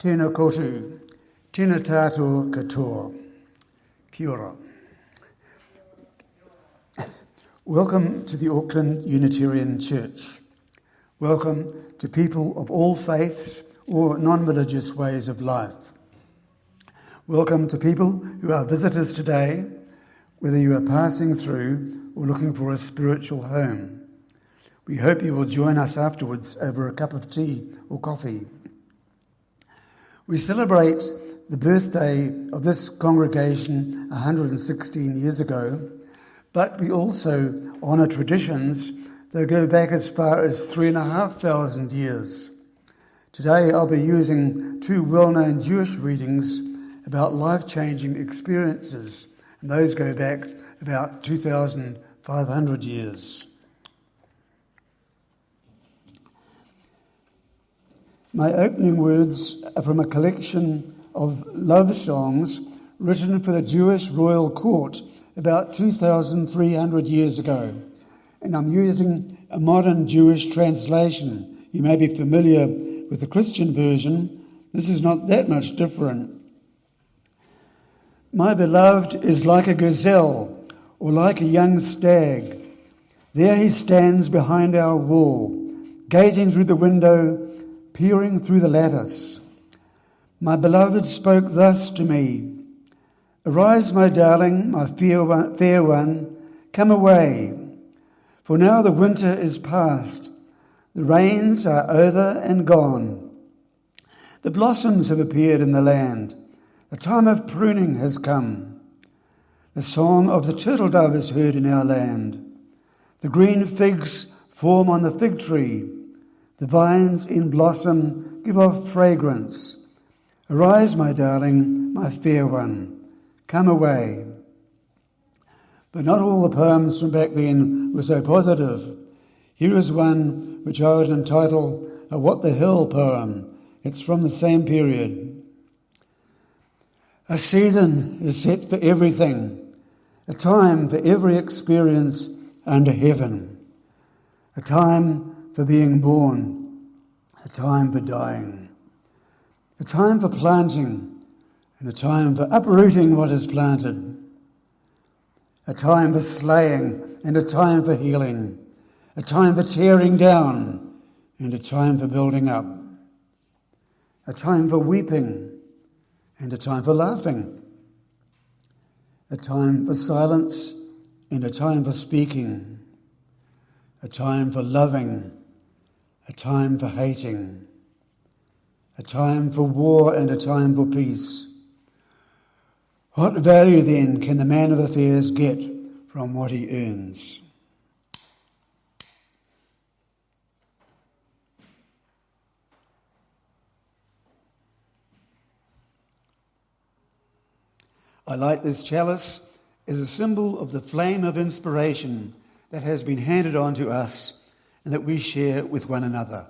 Tēnā koutou, tēnā tātou katoa, kia ora. Welcome to the Auckland Unitarian Church. Welcome to people of all faiths or non-religious ways of life. Welcome to people who are visitors today, whether you are passing through or looking for a spiritual home. We hope you will join us afterwards over a cup of tea or coffee. We celebrate the birthday of this congregation 116 years ago, but we also honour traditions that go back as far as 3,500 years. Today I'll be using two well-known Jewish readings about life-changing experiences, and those go back about 2,500 years. My opening words are from a collection of love songs written for the Jewish royal court about 2,300 years ago, and I'm using a modern Jewish translation. You may be familiar with the Christian version. This is not that much different. My beloved is like a gazelle or like a young stag. There he stands behind our wall, gazing through the window, peering through the lattice. My beloved spoke thus to me: "Arise, my darling, my fair one, come away. For now the winter is past, the rains are over and gone. The blossoms have appeared in the land, the time of pruning has come. The song of the turtle dove is heard in our land. The green figs form on the fig tree. The vines in blossom give off fragrance. Arise, my darling, my fair one, come away." But not all the poems from back then were so positive. Here is one which I would entitle a What the Hell poem. It's from the same period. A season is set for everything, a time for every experience under heaven, a time for being born, a time for dying, a time for planting, and a time for uprooting what is planted, a time for slaying and a time for healing, a time for tearing down and a time for building up, a time for weeping and a time for laughing, a time for silence and a time for speaking, a time for loving, a time for hating, a time for war and a time for peace. What value then can the man of affairs get from what he earns? I light this chalice as a symbol of the flame of inspiration that has been handed on to us and that we share with one another.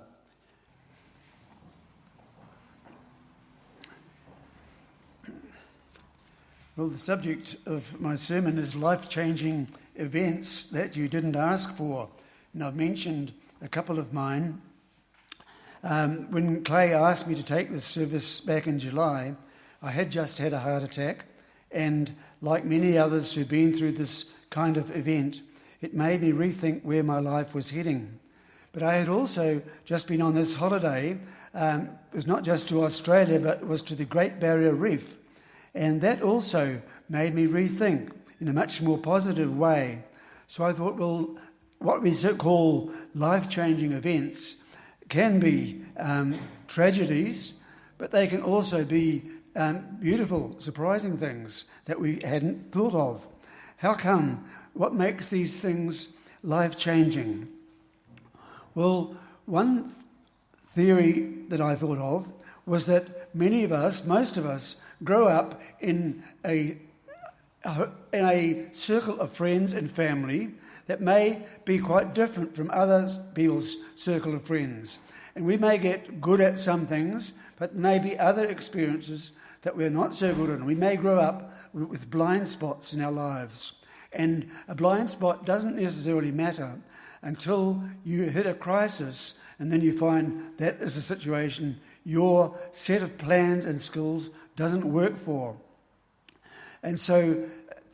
Well, the subject of my sermon is life-changing events that you didn't ask for, and I've mentioned a couple of mine. When Clay asked me to take this service back in July, I had just had a heart attack, and like many others who've been through this kind of event, it made me rethink where my life was heading. But I had also just been on this holiday. It was not just to Australia, but it was to the Great Barrier Reef. And that also made me rethink in a much more positive way. So I thought, well, what we call life-changing events can be tragedies, but they can also be beautiful, surprising things that we hadn't thought of. How come? What makes these things life-changing? Well, one theory that I thought of was that many of us, most of us, grow up in a circle of friends and family that may be quite different from other people's circle of friends. And we may get good at some things, but maybe other experiences that we're not so good at. We may grow up with blind spots in our lives. And a blind spot doesn't necessarily matter until you hit a crisis, and then you find that is a situation your set of plans and skills doesn't work for. And so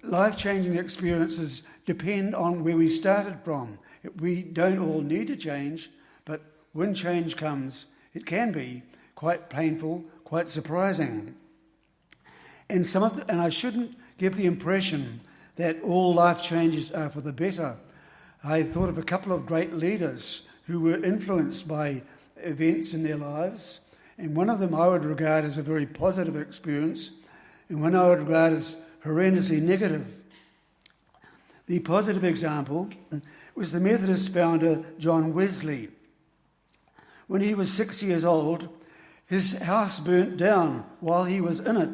life-changing experiences depend on where we started from. We don't all need to change, but when change comes, it can be quite painful, quite surprising. And I shouldn't give the impression that all life changes are for the better. I thought of a couple of great leaders who were influenced by events in their lives, and one of them I would regard as a very positive experience, and one I would regard as horrendously negative. The positive example was the Methodist founder John Wesley. When he was 6 years old, his house burnt down while he was in it.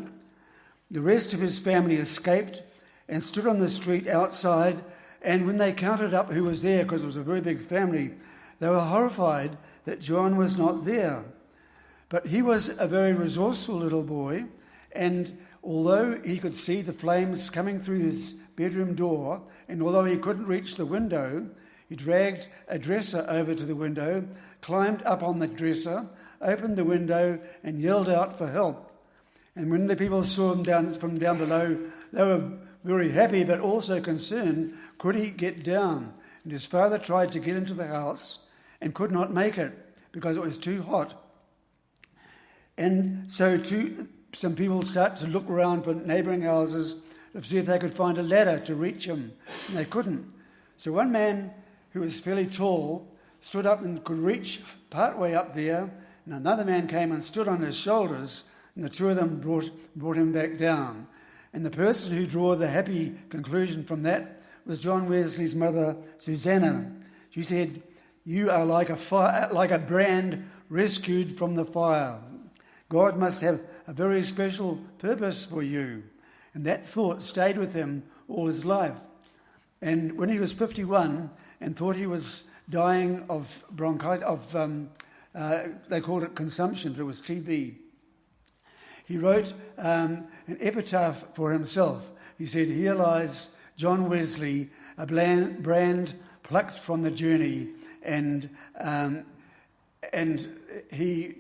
The rest of his family escaped and stood on the street outside, and when they counted up who was there, because it was a very big family, they were horrified that John was not there. But he was a very resourceful little boy, and although he could see the flames coming through his bedroom door, and although he couldn't reach the window, he dragged a dresser over to the window, climbed up on the dresser, opened the window, and yelled out for help. And when the people saw him from down below, they were very happy but also concerned. Could he get down? And his father tried to get into the house and could not make it because it was too hot. And so some people start to look around for neighbouring houses to see if they could find a ladder to reach him, and they couldn't. So one man who was fairly tall stood up and could reach part way up there, and another man came and stood on his shoulders, and the two of them brought him back down. And the person who drew the happy conclusion from that was John Wesley's mother, Susanna. She said, "You are like a brand rescued from the fire. God must have a very special purpose for you." And that thought stayed with him all his life. And when he was 51 and thought he was dying of bronchitis, they called it consumption, but it was TB, he wrote an epitaph for himself. He said, "Here lies John Wesley, a brand plucked from the journey," and he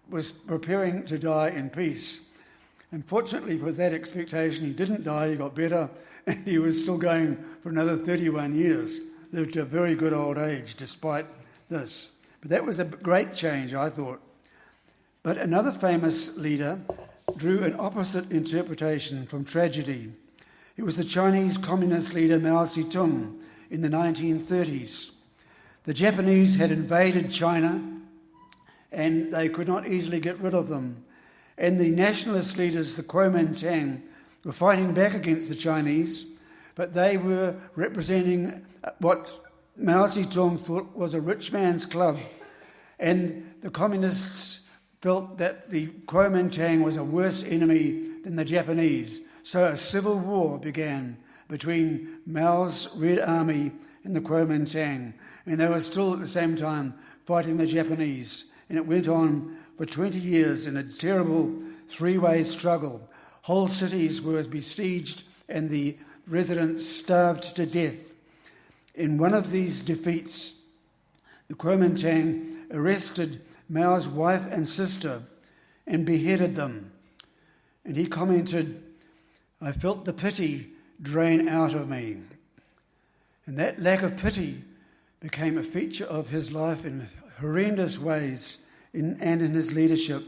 was preparing to die in peace. Unfortunately, for that expectation, he didn't die, he got better, and he was still going for another 31 years, lived to a very good old age despite this. But that was a great change, I thought. But another famous leader drew an opposite interpretation from tragedy. It was the Chinese communist leader Mao Zedong in the 1930s. The Japanese had invaded China, and they could not easily get rid of them. And the nationalist leaders, the Kuomintang, were fighting back against the Chinese, but they were representing what Mao Zedong thought was a rich man's club. And the communists felt that the Kuomintang was a worse enemy than the Japanese. So a civil war began between Mao's Red Army and the Kuomintang. And they were still at the same time fighting the Japanese. And it went on for 20 years in a terrible three-way struggle. Whole cities were besieged and the residents starved to death. In one of these defeats, the Kuomintang arrested Mao's wife and sister and beheaded them. And he commented, "I felt the pity drain out of me." And that lack of pity became a feature of his life in horrendous ways and in his leadership.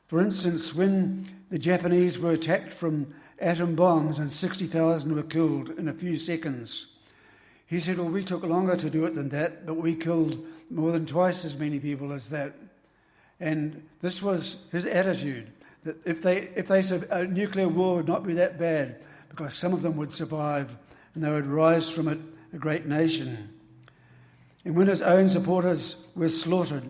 For instance, when the Japanese were attacked from atom bombs and 60,000 were killed in a few seconds, he said, "Well, we took longer to do it than that, but we killed more than twice as many people as that." And this was his attitude, that a nuclear war would not be that bad because some of them would survive and they would rise from it a great nation. And when his own supporters were slaughtered,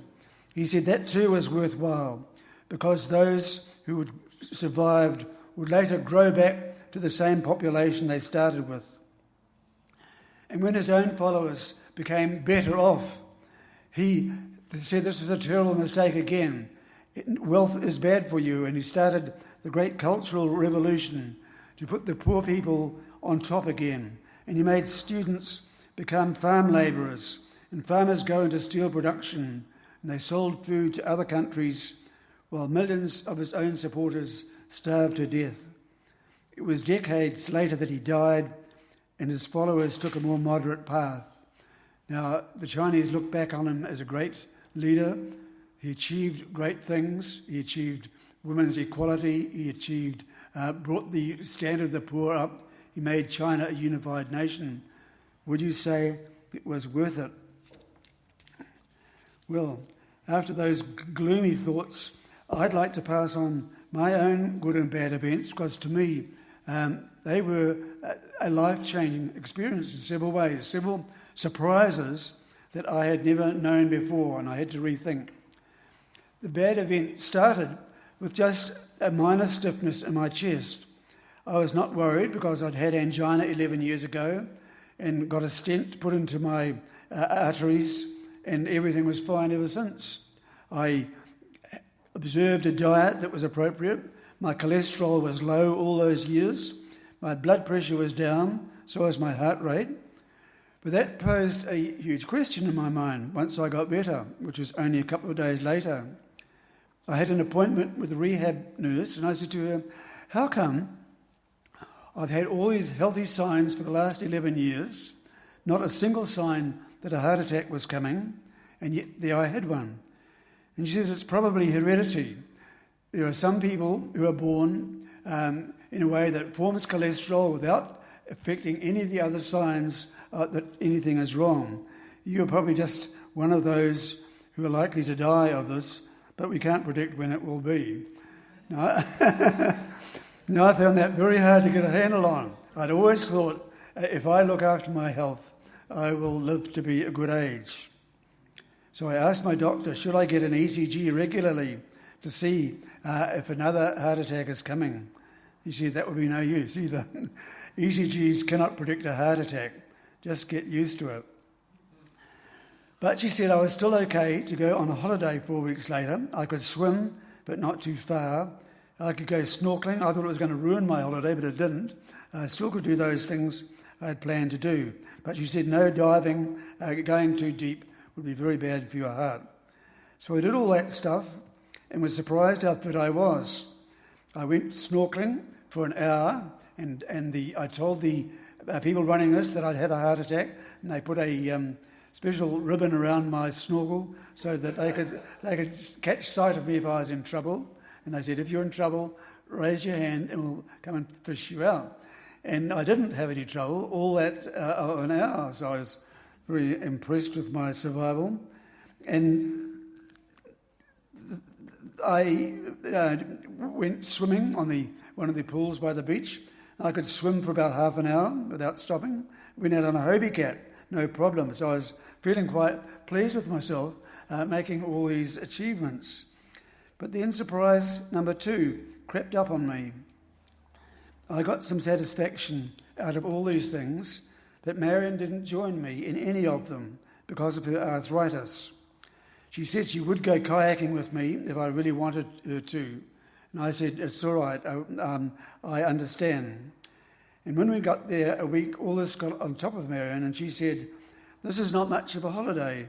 he said that too was worthwhile because those who had survived would later grow back to the same population they started with. And when his own followers became better off, he said this was a terrible mistake again. Wealth is bad for you. And he started the great cultural revolution to put the poor people on top again. And he made students become farm labourers and farmers go into steel production, and they sold food to other countries while millions of his own supporters starved to death. It was decades later that he died, and his followers took a more moderate path. Now, the Chinese look back on him as a great leader. He achieved great things. He achieved women's equality. He brought the standard of the poor up. He made China a unified nation. Would you say it was worth it? Well, after those gloomy thoughts, I'd like to pass on my own good and bad events, because to me, they were a life-changing experience in several ways, several surprises that I had never known before, and I had to rethink. The bad event started with just a minor stiffness in my chest. I was not worried because I'd had angina 11 years ago and got a stent put into my arteries, and everything was fine ever since. I observed a diet that was appropriate. My cholesterol was low all those years. My blood pressure was down, so was my heart rate. But that posed a huge question in my mind once I got better, which was only a couple of days later. I had an appointment with a rehab nurse, and I said to her, how come I've had all these healthy signs for the last 11 years, not a single sign that a heart attack was coming, and yet there I had one? And she said, it's probably heredity. There are some people who are born in a way that forms cholesterol without affecting any of the other signs that anything is wrong. You are probably just one of those who are likely to die of this, but we can't predict when it will be. Now, I found that very hard to get a handle on. I'd always thought, if I look after my health, I will live to be a good age. So I asked my doctor, should I get an ECG regularly to see if another heart attack is coming? He said that would be no use either. ECGs cannot predict a heart attack. Just get used to it. But she said I was still okay to go on a holiday 4 weeks later. I could swim, but not too far. I could go snorkeling. I thought it was going to ruin my holiday, but it didn't. I still could do those things I had planned to do. But she said no diving, going too deep would be very bad for your heart. So I did all that stuff and was surprised how fit I was. I went snorkeling for an hour, and I told the people running this that I'd had a heart attack, and they put a special ribbon around my snorkel so that they could catch sight of me if I was in trouble. And they said, if you're in trouble, raise your hand and we'll come and fish you out. And I didn't have any trouble all that of an hour, so I was very impressed with my survival. And I went swimming on one of the pools by the beach. I could swim for about half an hour without stopping. Went out on a Hobie Cat, no problem. So I was feeling quite pleased with myself, making all these achievements. But then surprise number 2 crept up on me. I got some satisfaction out of all these things, but Marion didn't join me in any of them because of her arthritis. She said she would go kayaking with me if I really wanted her to. And I said, it's all right, I understand. And when we got there a week, all this got on top of Marion, and she said, this is not much of a holiday.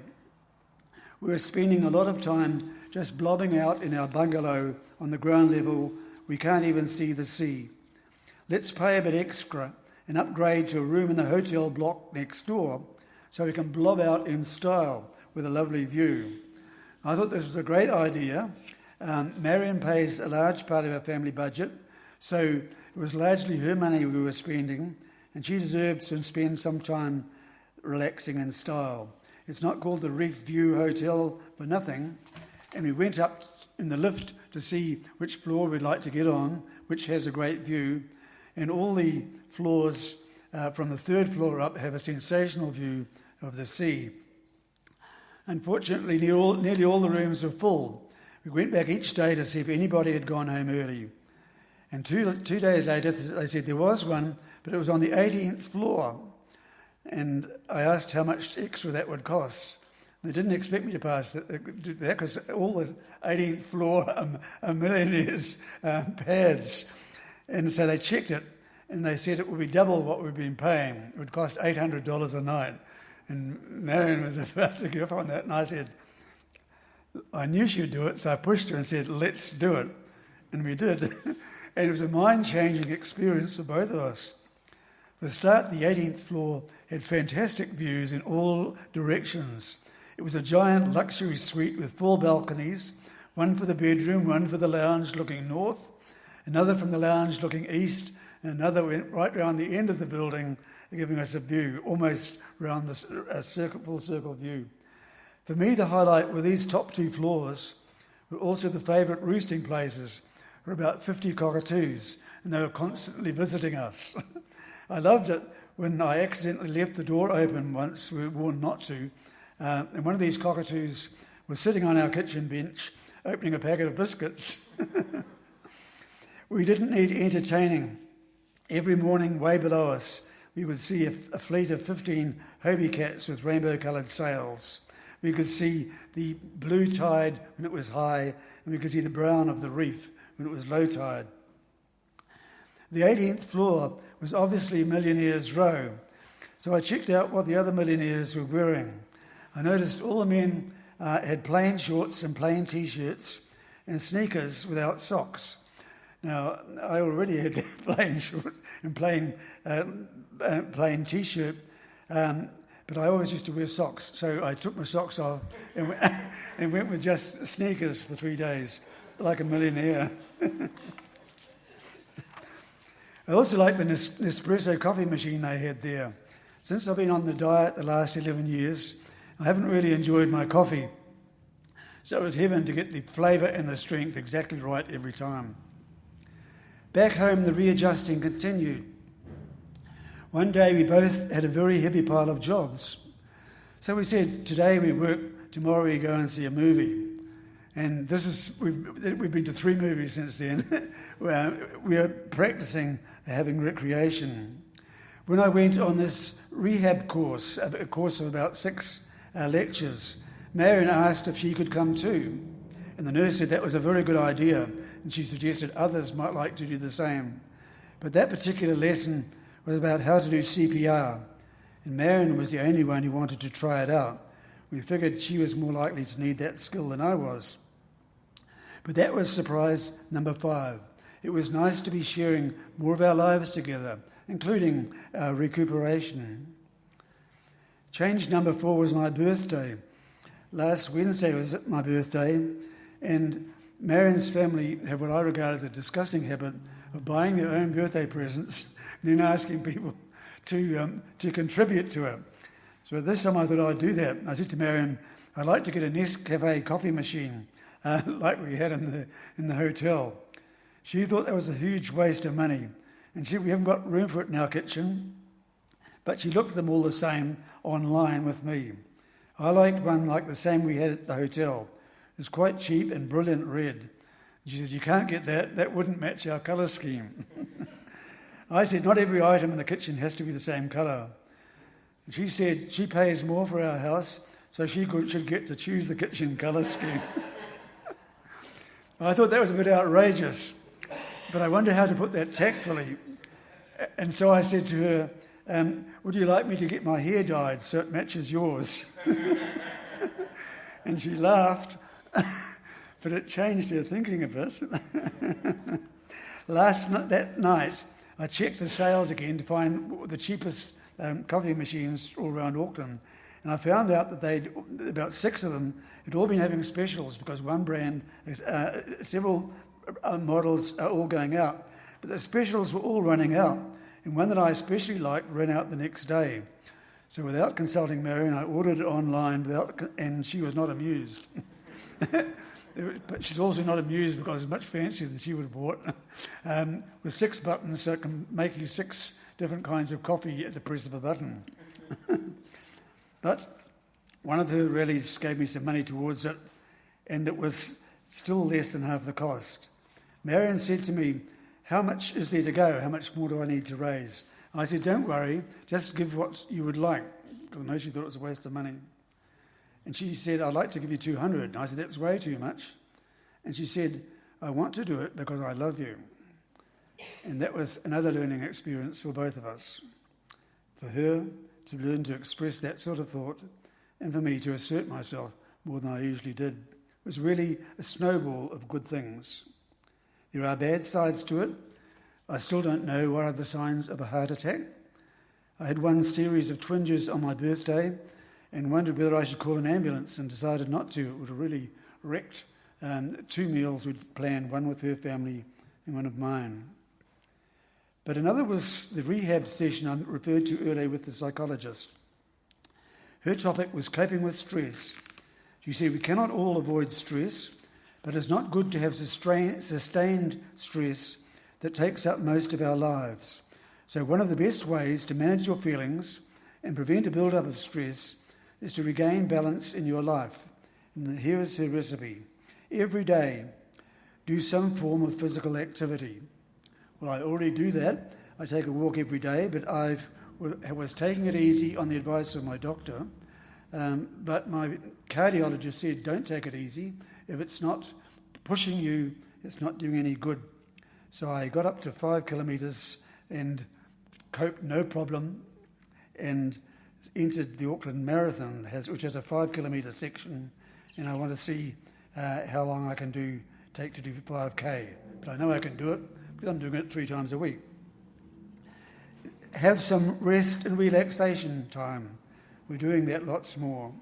We were spending a lot of time just blobbing out in our bungalow on the ground level. We can't even see the sea. Let's pay a bit extra and upgrade to a room in the hotel block next door so we can blob out in style with a lovely view. I thought this was a great idea. Marion pays a large part of our family budget, so it was largely her money we were spending, and she deserved to spend some time relaxing in style. It's not called the Reef View Hotel for nothing, and we went up in the lift to see which floor we'd like to get on, which has a great view, and all the floors from the 3rd floor up have a sensational view of the sea. Unfortunately, nearly all the rooms were full. We went back each day to see if anybody had gone home early. And two days later, they said there was one, but it was on the 18th floor. And I asked how much extra that would cost. They didn't expect me to pass that because all the 18th floor are millionaires' pads. And so they checked it, and they said it would be double what we'd been paying. It would cost $800 a night. And Marion was about to give up on that, and I said, I knew she would do it, so I pushed her and said, let's do it. And we did. And it was a mind-changing experience for both of us. For the start, the 18th floor had fantastic views in all directions. It was a giant luxury suite with 4 balconies, one for the bedroom, one for the lounge looking north, another from the lounge looking east, and another went right round the end of the building, giving us a view, almost round the full circle view. For me, the highlight were these top 2 floors, were also the favourite roosting places for about 50 cockatoos, and they were constantly visiting us. I loved it when I accidentally left the door open once, we were warned not to, and one of these cockatoos was sitting on our kitchen bench, opening a packet of biscuits. We didn't need entertaining. Every morning, way below us, we would see a fleet of 15 Hobie cats with rainbow-coloured sails. We could see the blue tide when it was high, and we could see the brown of the reef when it was low tide. The 18th floor was obviously Millionaires' Row, so I checked out what the other millionaires were wearing. I noticed all the men had plain shorts and plain T-shirts and sneakers without socks. Now, I already had plain short and plain T-shirt, but I always used to wear socks, so I took my socks off and went with just sneakers for 3 days, like a millionaire. I also like the Nespresso coffee machine they had there. Since I've been on the diet the last 11 years, I haven't really enjoyed my coffee, so it was heaven to get the flavour and the strength exactly right every time. Back home, the readjusting continued. One day we both had a very heavy pile of jobs. So we said, today we work, tomorrow we go and see a movie. And we've been to 3 movies since then. We are practicing having recreation. When I went on this rehab course, a course of about 6 lectures, Marion asked if she could come too. And the nurse said that was a very good idea, and she suggested others might like to do the same. But that particular lesson was about how to do CPR, and Marion was the only one who wanted to try it out. We figured she was more likely to need that skill than I was. But that was surprise number 5. It was nice to be sharing more of our lives together, including our recuperation. Change number 4 was my birthday. Last Wednesday was my birthday, and Marion's family have what I regard as a disgusting habit of buying their own birthday presents and then asking people to contribute to it. So this time I thought I'd do that. I said to Marion, I'd like to get a Nescafe coffee machine like we had in the hotel. She thought that was a huge waste of money, and she said we haven't got room for it in our kitchen, but she looked at them all the same online with me. I liked one like the same we had at the hotel. It's quite cheap and brilliant red. She said, you can't get that. That wouldn't match our colour scheme. I said, not every item in the kitchen has to be the same colour. She said she pays more for our house, so she should get to choose the kitchen colour scheme. I thought that was a bit outrageous, but I wonder how to put that tactfully. And so I said to her, would you like me to get my hair dyed so it matches yours? And she laughed, but it changed her thinking a bit. That night, I checked the sales again to find the cheapest coffee machines all around Auckland, and I found out that about 6 of them had all been having specials because one brand, several models are all going out, but the specials were all running out, and one that I especially liked ran out the next day. So without consulting Marion, I ordered it online, and she was not amused. But she's also not amused because it's much fancier than she would have bought, with 6 buttons so it can make you 6 different kinds of coffee at the press of a button. But one of her rallies gave me some money towards it, and it was still less than half the cost. Marion said to me, how much is there to go? How much more do I need to raise? I said, don't worry, just give what you would like. Because I know she thought it was a waste of money. And she said, I'd like to give you 200. And I said, that's way too much. And she said, I want to do it because I love you. And that was another learning experience for both of us. For her to learn to express that sort of thought, and for me to assert myself more than I usually did, was really a snowball of good things. There are bad sides to it. I still don't know what are the signs of a heart attack. I had one series of twinges on my birthday and wondered whether I should call an ambulance and decided not to. It would have really wrecked 2 meals we'd planned, one with her family and one of mine. But another was the rehab session I referred to earlier with the psychologist. Her topic was coping with stress. She said we cannot all avoid stress, but it's not good to have sustained stress that takes up most of our lives. So one of the best ways to manage your feelings and prevent a build-up of stress is to regain balance in your life. And here is her recipe. Every day, do some form of physical activity. Well, I already do that. I take a walk every day, but I was taking it easy on the advice of my doctor. But my cardiologist said, don't take it easy. If it's not pushing you, it's not doing any good. So I got up to 5 kilometres and coped no problem and entered the Auckland Marathon, which has a 5 kilometre section, and I want to see how long I can take to do 5K. But I know I can do it because I'm doing it 3 times a week. Have some rest and relaxation time. We're doing that lots more.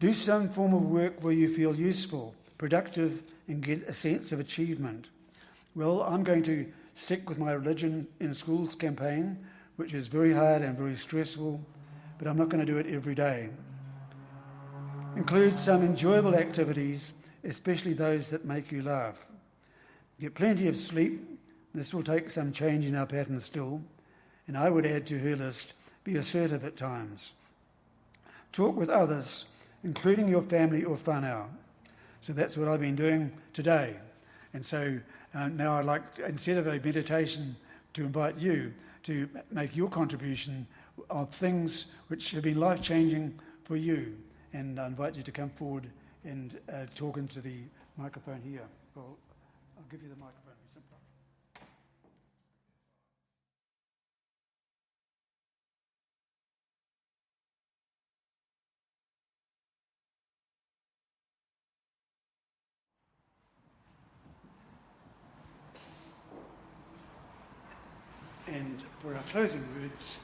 Do some form of work where you feel useful, productive, and get a sense of achievement. Well, I'm going to stick with my Religion in Schools campaign, which is very hard and very stressful, but I'm not going to do it every day. Include some enjoyable activities, especially those that make you laugh. Get plenty of sleep. This will take some change in our pattern still. And I would add to her list, be assertive at times. Talk with others, including your family or whānau. So that's what I've been doing today. And so now I'd like, instead of a meditation, to invite you to make your contribution of things which have been life-changing for you. And I invite you to come forward and talk into the microphone here. Well, I'll give you the microphone. It's simpler. And for our closing words,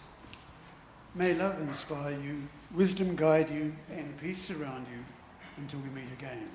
may love inspire you, wisdom guide you, and peace surround you until we meet again.